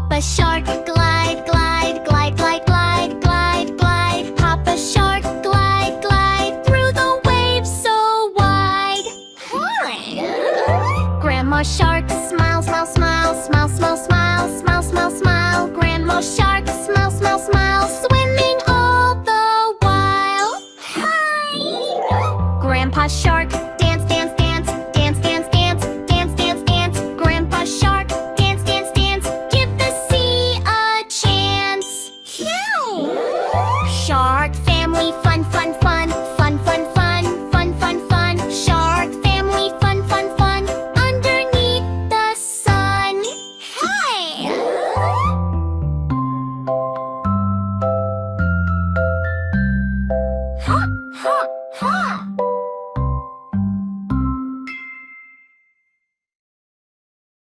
Papa Shark, glide, glide, glide, glide, glide, glide, glide. Papa Shark, glide, glide through the waves so wide. Grandma Shark, smile, smile, smile, smile, smile, smile, smile, smile, smile. Grandma Shark, smile, smile, smile, swimming all the while. Grandpa Shark, dance, dance, dance, dance, dance, dance, dance, dance, dance. Grandpa Shark, dance, dance, dance, give the sea a chance. Shark family, fun, fun, fun.